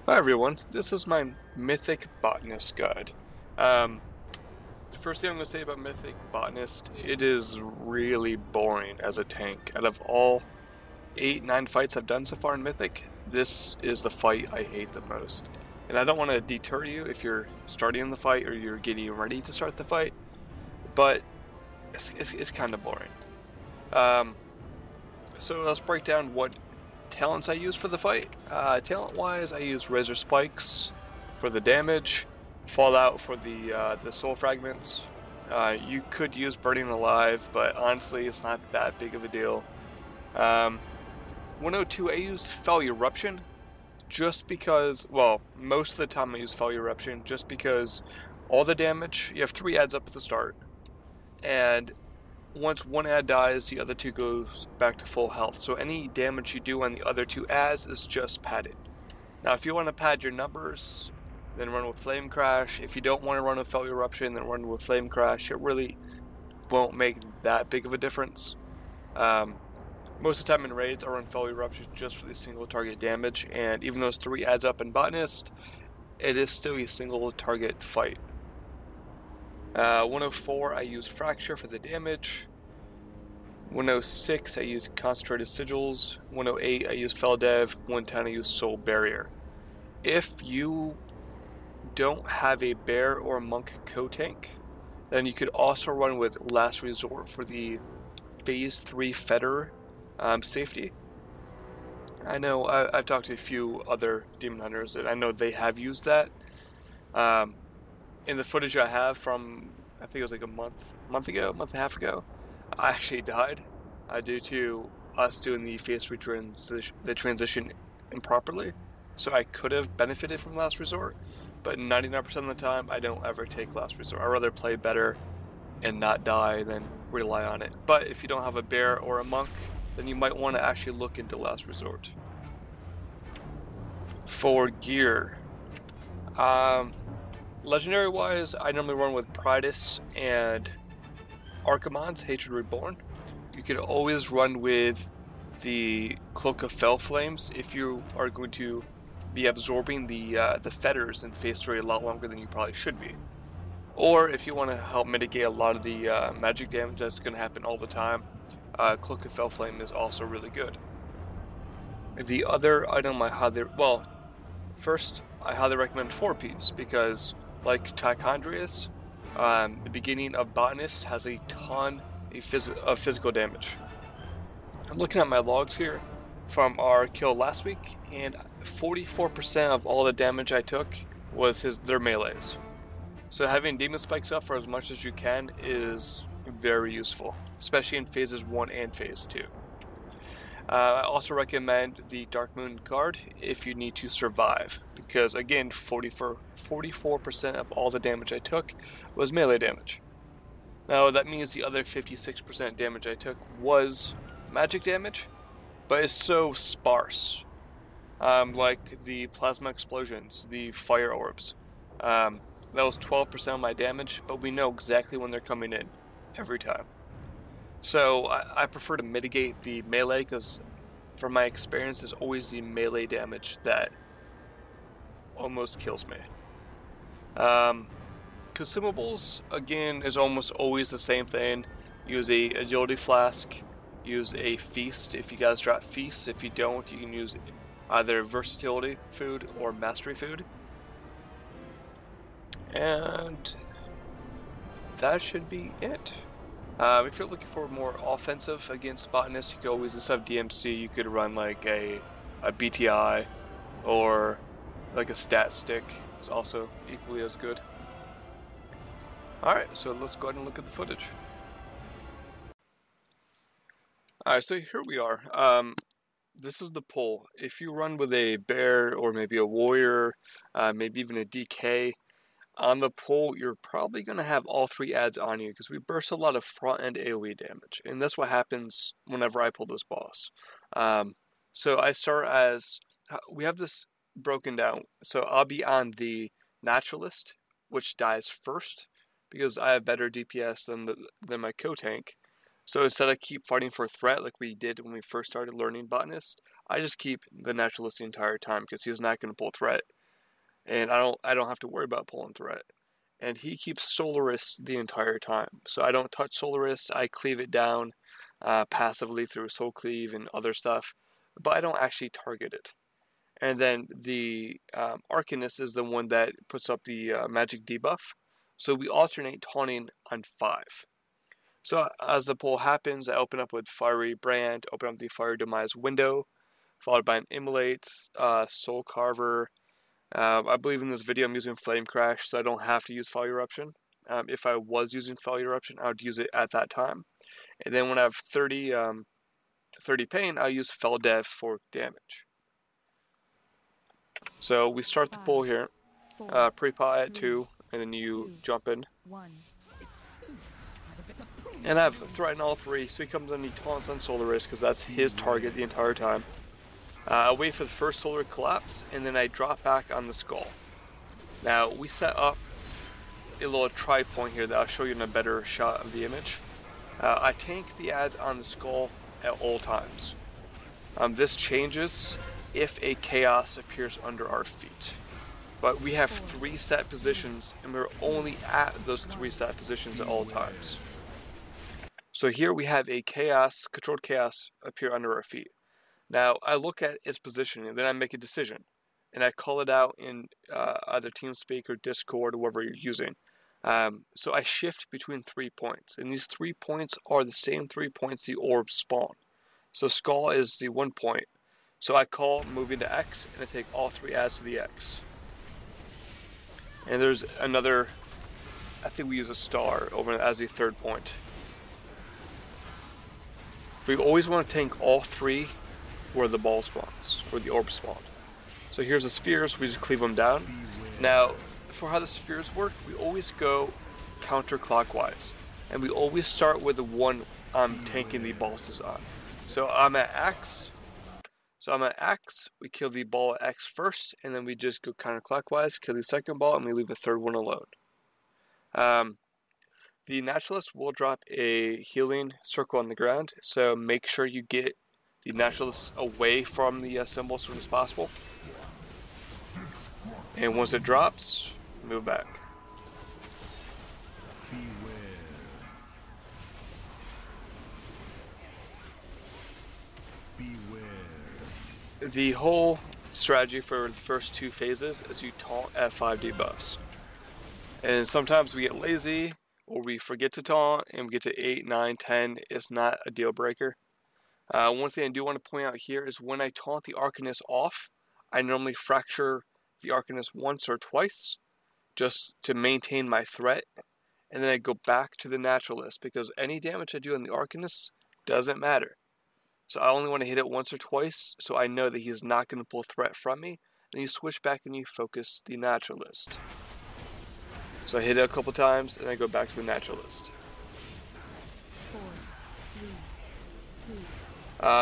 Hi everyone, this is my Mythic Botanist guide. The first thing I'm going to say about Mythic Botanist, it is really boring as a tank. Out of all 8, 9 fights I've done so far in Mythic, this is the fight I hate the most. And I don't want to deter you if you're starting the fight or you're getting ready to start the fight, but it's kind of boring. Um, so let's break down what talents I use for the fight. Talent-wise, I use Razor Spikes for the damage, Fallout for the soul fragments. You could use Burning Alive, but honestly, it's not that big of a deal. 102, I use Fell Eruption, just because, well, most of the time I use Fell Eruption, just because all the damage, you have 3 adds up at the start, and once one ad dies, the other 2 goes back to full health. So any damage you do on the other 2 ads is just padded. Now, if you want to pad your numbers, then run with Flame Crash. If you don't want to run with Fell Eruption, then run with Flame Crash. It really won't make that big of a difference. Most of the time in raids, I run Fell Eruption just for the single target damage, and even though it's 3 adds up in Botanist, it is still a single target fight. 104, I use Fracture for the damage. 106, I use Concentrated Sigils. 108, I use Feldev. 110, I use Soul Barrier. If you don't have a Bear or Monk co-tank, then you could also run with Last Resort for the Phase 3 Fetter safety. I know I've talked to a few other Demon Hunters, and I know they have used that. In the footage I have from, I think it was like a month and a half ago, I actually died due to us doing the phase 3 transition improperly. So I could have benefited from Last Resort, but 99% of the time I don't ever take Last Resort. I'd rather play better and not die than rely on it. But if you don't have a Bear or a Monk, then you might want to actually look into Last Resort. For gear, legendary wise, I normally run with Pridus and Archimonde's Hatred Reborn. You can always run with the Cloak of Fell Flames if you are going to be absorbing the fetters in phase 3 a lot longer than you probably should be. Or if you want to help mitigate a lot of the magic damage that's going to happen all the time, Cloak of Fell Flame is also really good. The other item first I highly recommend 4Ps because, like Tichondrius, the beginning of Botanist has a ton of physical damage. I'm looking at my logs here from our kill last week, and 44% of all the damage I took was their melees. So having Demon Spikes up for as much as you can is very useful, especially in phases 1 and phase 2. I also recommend the Dark Moon Guard if you need to survive, because again, 44% of all the damage I took was melee damage. Now that means the other 56% damage I took was magic damage, but it's so sparse. Like the Plasma Explosions, the Fire Orbs. That was 12% of my damage, but we know exactly when they're coming in, every time. So I prefer to mitigate the melee because, from my experience, it's always the melee damage that almost kills me. Consumables, again, is almost always the same thing. Use a Agility Flask, use a Feast if you guys drop Feasts. If you don't, you can use either Versatility Food or Mastery Food. And that should be it. If you're looking for more offensive against Botanist, you could always, instead of DMC, you could run like a BTI or like a Stat Stick. It's also equally as good. Alright, so let's go ahead and look at the footage. Alright, so here we are. This is the pull. If you run with a Bear or maybe a Warrior, maybe even a DK, on the pull, you're probably going to have all 3 adds on you because we burst a lot of front-end AoE damage, and that's what happens whenever I pull this boss. So I start as, we have this broken down, so I'll be on the Naturalist, which dies first because I have better DPS than my co-tank. So instead of keep fighting for threat like we did when we first started learning Botanist, I just keep the Naturalist the entire time because he's not going to pull threat. and I don't have to worry about pulling threat. And he keeps Solaris the entire time, so I don't touch Solaris. I cleave it down passively through Soul Cleave and other stuff, but I don't actually target it. And then the Arcanist is the one that puts up the magic debuff. So we alternate taunting on 5. So as the pull happens, I open up with Fiery Brand, open up the Fire Demise window, followed by an Immolate, Soul Carver. I believe in this video I'm using Flame Crash, so I don't have to use Fire Eruption. If I was using Fire Eruption, I would use it at that time. And then when I have 30 pain, I'll use Fell Dev for damage. So we start the pull here, pre-pot at 2, and then you jump in. And I have Threaten all 3, so he comes in and he taunts on Solaris, because that's his target the entire time. I wait for the first Solar Collapse, and then I drop back on the Skull. Now, we set up a little tri-point here that I'll show you in a better shot of the image. I tank the ads on the Skull at all times. This changes if a Chaos appears under our feet. But we have 3 set positions, and we're only at those 3 set positions at all times. So here we have a controlled Chaos appear under our feet. Now, I look at its position, and then I make a decision. And I call it out in either TeamSpeak or Discord, or whatever you're using. So I shift between 3 points. And these 3 points are the same 3 points the orbs spawn. So Skull is the 1 point. So I call moving to X, and I take all 3 ads to the X. And there's another, I think we use a star over as the 3rd point. We always want to tank all 3 where the ball spawns, where the orb spawn. So here's the spheres, we just cleave them down. Now, for how the spheres work, we always go counterclockwise. And we always start with the one I'm tanking the bosses on. So I'm at X. We kill the ball at X first, and then we just go counterclockwise, kill the second ball, and we leave the 3rd one alone. The Naturalist will drop a healing circle on the ground, so make sure you get the Naturalist away from the symbol as soon as possible. And once it drops, move back. The whole strategy for the first 2 phases is you taunt at 5 debuffs. And sometimes we get lazy, or we forget to taunt, and we get to 8, 9, 10. It's not a deal breaker. One thing I do want to point out here is when I taunt the Arcanist off, I normally fracture the Arcanist once or twice, just to maintain my threat, and then I go back to the Naturalist, because any damage I do on the Arcanist doesn't matter. So I only want to hit it once or twice, so I know that he's not going to pull threat from me. Then you switch back and you focus the Naturalist. So I hit it a couple times, and I go back to the Naturalist. 4, 3,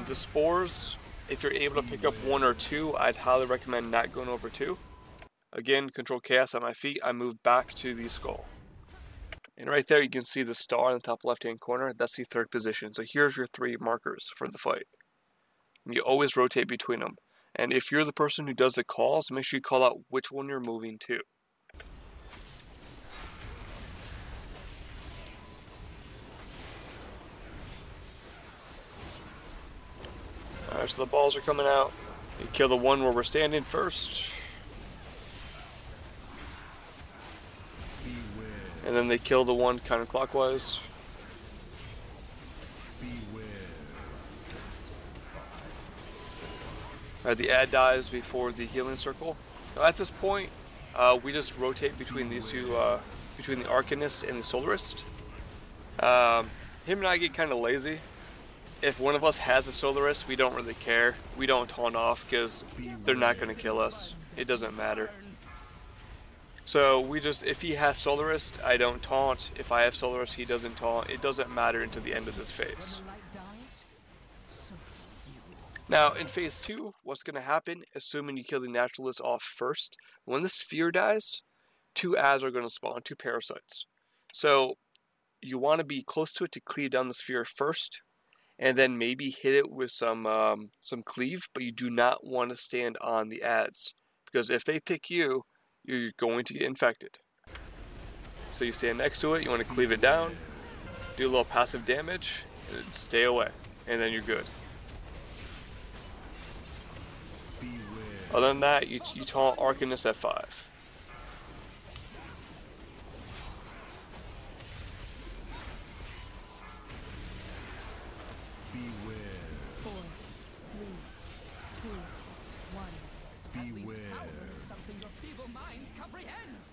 2. The spores, if you're able to pick up 1 or 2, I'd highly recommend not going over 2. Again, control Chaos on my feet, I move back to the Skull. And right there you can see the star in the top left hand corner, that's the 3rd position. So here's your 3 markers for the fight. And you always rotate between them. And if you're the person who does the calls, make sure you call out which one you're moving to. Alright, so the balls are coming out. You kill the one where we're standing first. And then they kill the one counterclockwise. Alright, the ad dies before the healing circle. Now at this point, we just rotate between these two, between the Arcanist and the Solarist. Him and I get kind of lazy. If one of us has a Solarist, we don't really care. We don't taunt off because they're not going to kill us. It doesn't matter. So we just, if he has Solarist, I don't taunt. If I have Solarist, he doesn't taunt. It doesn't matter until the end of this phase. Now in phase 2, what's going to happen, assuming you kill the Naturalist off first, when the sphere dies, 2 ads are going to spawn, 2 parasites. So you want to be close to it to cleave down the sphere first, and then maybe hit it with some cleave, but you do not want to stand on the ads, because if they pick you, you're going to get infected. So you stand next to it, you want to cleave it down, do a little passive damage, and stay away, and then you're good. Other than that, you taunt Arcanist at 5.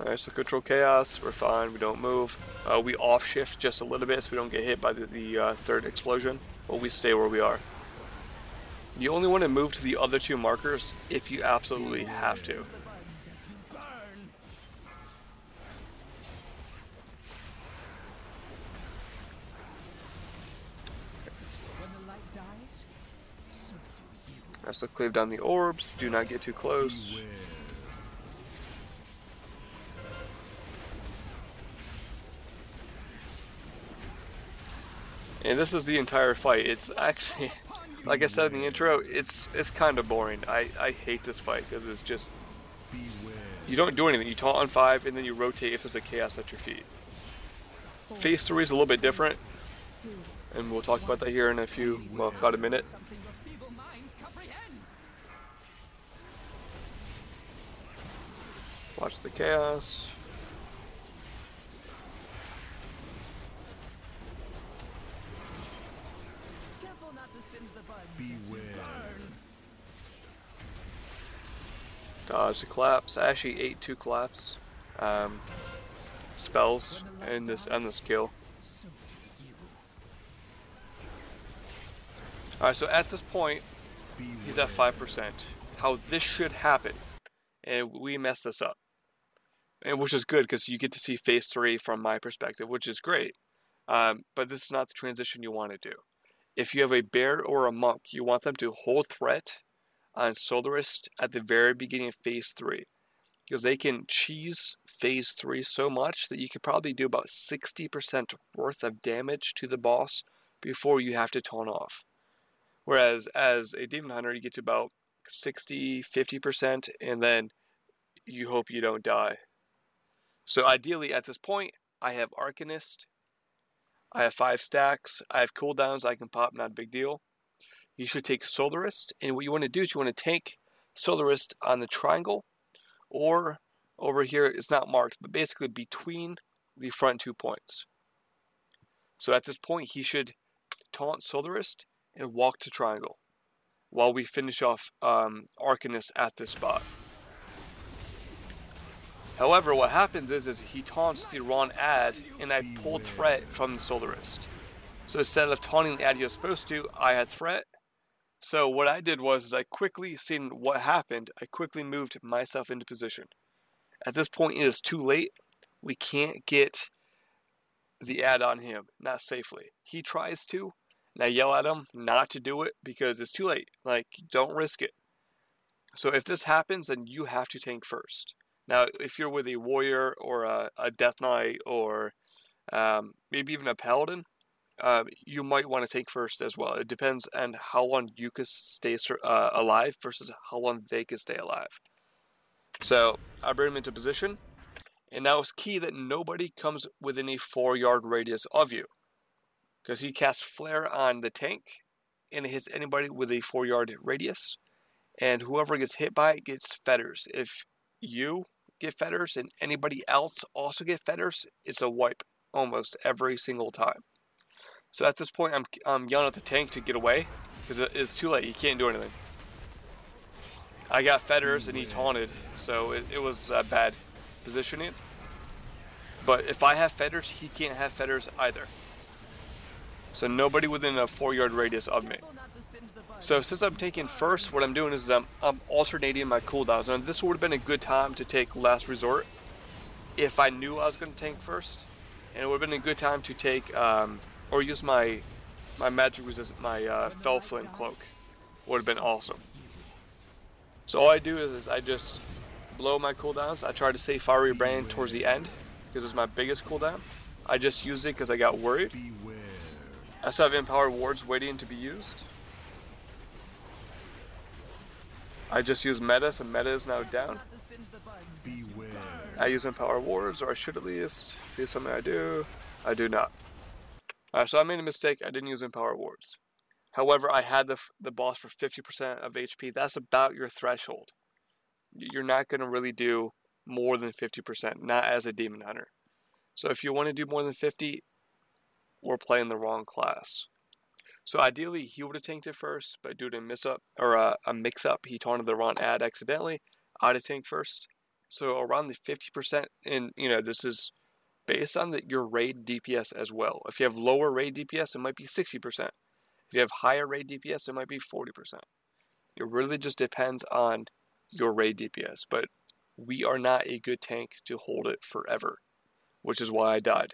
Alright, so control chaos, we're fine, we don't move. We off shift just a little bit so we don't get hit by the third explosion, but we stay where we are. You only want to move to the other 2 markers if you absolutely have to. Alright, so cleave down the orbs, do not get too close. And this is the entire fight. It's actually, like I said in the intro, it's kind of boring. I hate this fight because it's just, you don't do anything. You taunt on 5 and then you rotate if there's a chaos at your feet. Phase 3 is a little bit different, and we'll talk about that here in a few, well, about a minute. Watch the chaos. Dodge the collapse. I actually ate 2 collapse spells in this kill. Alright, so at this point, he's at 5%. How this should happen, and we messed this up. And which is good because you get to see phase 3 from my perspective, which is great. But this is not the transition you want to do. If you have a bear or a monk, you want them to hold threat on Solarist at the very beginning of phase 3. Because they can cheese phase 3 so much that you could probably do about 60% worth of damage to the boss before you have to taunt off. Whereas as a Demon Hunter, you get to about 60, 50%, and then you hope you don't die. So ideally at this point, I have Arcanist, I have 5 stacks, I have cooldowns I can pop, not a big deal. You should take Solarist, and what you want to do is you want to tank Solarist on the triangle, or over here, it's not marked, but basically between the front 2 points. So at this point, he should taunt Solarist and walk to triangle, while we finish off Arcanist at this spot. However, what happens is he taunts the wrong ad, and I pull threat from the Solarist. So instead of taunting the ad he was supposed to, I had threat. So what I did was, I quickly, seeing what happened, I quickly moved myself into position. At this point, it is too late. We can't get the ad on him, not safely. He tries to, and I yell at him not to do it because it's too late. Like, don't risk it. So if this happens, then you have to tank first. Now, if you're with a warrior or a death knight or maybe even a paladin, you might want to tank first as well. It depends on how long you can stay alive versus how long they can stay alive. So I bring him into position, and now it's key that nobody comes within a 4-yard radius of you, because he casts Flare on the tank, and it hits anybody with a 4-yard radius, and whoever gets hit by it gets fetters. If you get fetters and anybody else also get fetters, it's a wipe almost every single time. So at this point, I'm yelling at the tank to get away because it's too late. He can't do anything. I got fetters and he taunted, so it was bad positioning. But if I have fetters, he can't have fetters either. So nobody within a 4-yard radius of me. So since I'm taking first, what I'm doing is I'm alternating my cooldowns. And this would have been a good time to take Last Resort if I knew I was going to tank first. And it would have been a good time to take, or use my magic resistant, my Fell Flame Cloak. Would have been awesome. So all I do is I just blow my cooldowns. I try to save Fiery Brand towards the end because it's my biggest cooldown. I just used it because I got worried. I still have Empowered Wards waiting to be used. I just used Meta, so Meta is now down. I use Empower Wards, or I should at least. Be something I do. I do not. So I made a mistake. I didn't use Empower Wards. However, I had the boss for 50% of HP. That's about your threshold. You're not going to really do more than 50%, not as a Demon Hunter. So if you want to do more than 50, we're playing the wrong class. So ideally, he would have tanked it first, but due to a mix-up, he taunted the wrong ad accidentally. I'd have tanked first. So around the 50%, and this is based on your raid DPS as well. If you have lower raid DPS, it might be 60%. If you have higher raid DPS, it might be 40%. It really just depends on your raid DPS, but we are not a good tank to hold it forever, which is why I died.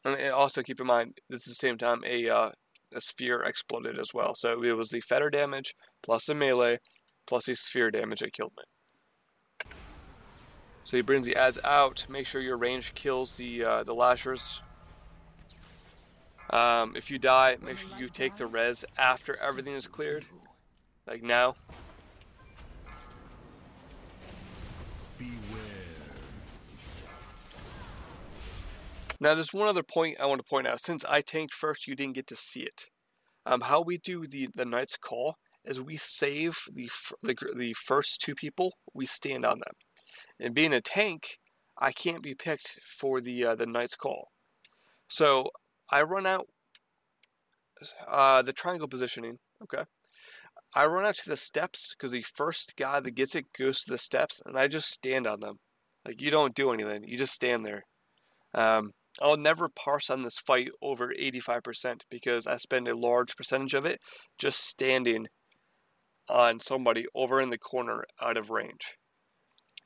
And also keep in mind, this is the same time a sphere exploded as well. So it was the fetter damage plus the melee plus the sphere damage that killed me. So he brings the ads out. Make sure your range kills the lashers. If you die, make sure you take the res after everything is cleared, like now. Now, there's one other point I want to point out. Since I tanked first, you didn't get to see it. How we do the Knight's Call is we save the first two people, we stand on them. And being a tank, I can't be picked for the Knight's Call. So I run out the triangle positioning. Okay, I run out to the steps because the first guy that gets it goes to the steps, and I just stand on them. Like, you don't do anything, you just stand there. I'll never parse on this fight over 85% because I spend a large percentage of it just standing on somebody over in the corner out of range.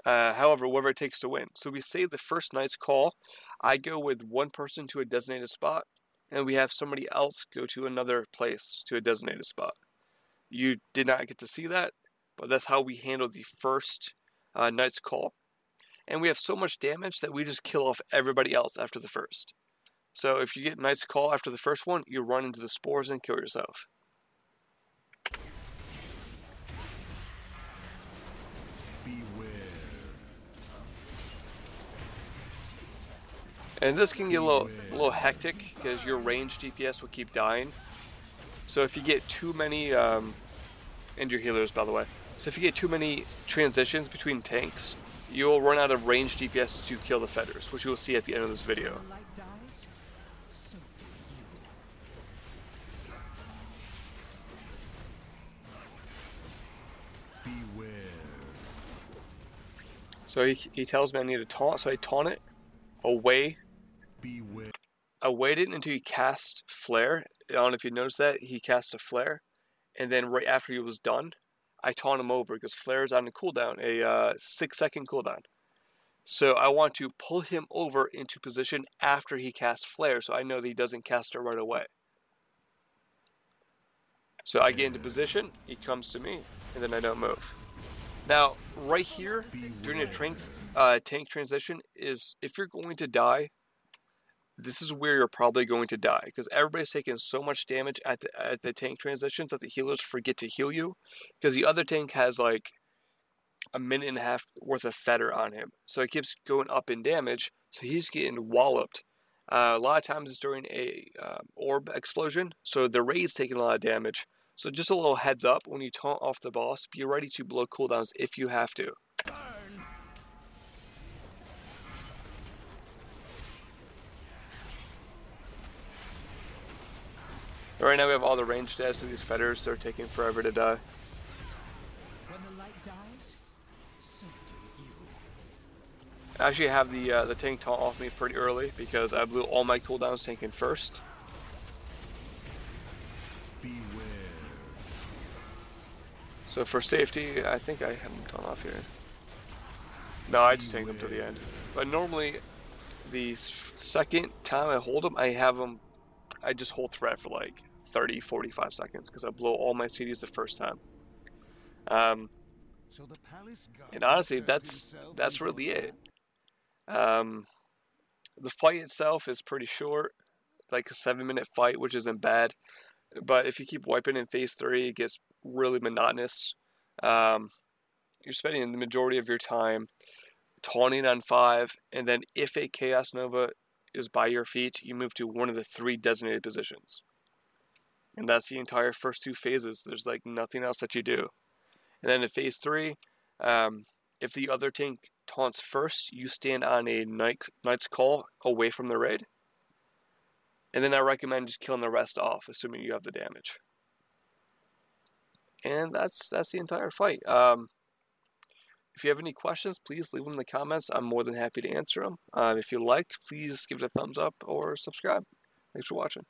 However, whatever it takes to win. So we save the first Knight's Call. I go with one person to a designated spot, and we have somebody else go to another place to a designated spot. You did not get to see that, but that's how we handle the first Knight's Call. And we have so much damage that we just kill off everybody else after the first. So if you get Knight's Call after the first one, you run into the spores and kill yourself. And this can get a little hectic because your range DPS will keep dying. So if you get too many, and your healers, by the way. So if you get too many transitions between tanks, you'll run out of range DPS to kill the fetters, which you will see at the end of this video. So he tells me I need to taunt, so I taunt it away. I waited until he cast Flare. I don't know if you noticed that. He cast a Flare, and then right after he was done, I taunt him over because Flare is on a cooldown, a 6-second cooldown. So I want to pull him over into position after he casts Flare, so I know that he doesn't cast it right away. So I get into position, he comes to me, and then I don't move. Now, right here, during a tank transition, is if you're going to die, this is where you're probably going to die, because everybody's taking so much damage at the tank transitions that the healers forget to heal you, because the other tank has like a minute and a half worth of fetter on him, so it keeps going up in damage, so he's getting walloped. A lot of times it's during a orb explosion, so the raid's taking a lot of damage. So just a little heads up, when you taunt off the boss, be ready to blow cooldowns if you have to. Right now we have all the range stats, so these fetters are taking forever to die. When the light dies, so do you. I actually have the tank taunt off me pretty early because I blew all my cooldowns tanking first. So for safety, I think I have them taunt off here. No, I just tank them to the end. But normally, the second time I hold them, I just hold threat for like 30, 45 seconds because I blow all my CDs the first time. And honestly, that's really it. The fight itself is pretty short, like a 7-minute fight, which isn't bad. But if you keep wiping in phase 3, it gets really monotonous. You're spending the majority of your time taunting on 5, and then if a Chaos Nova is by your feet, you move to one of the 3 designated positions. And that's the entire first 2 phases. There's like nothing else that you do. And then in phase 3, if the other tank taunts first, you stand on a Knight's Call away from the raid. And then I recommend just killing the rest off, assuming you have the damage. And that's the entire fight. If you have any questions, please leave them in the comments. I'm more than happy to answer them. If you liked, please give it a thumbs up or subscribe. Thanks for watching.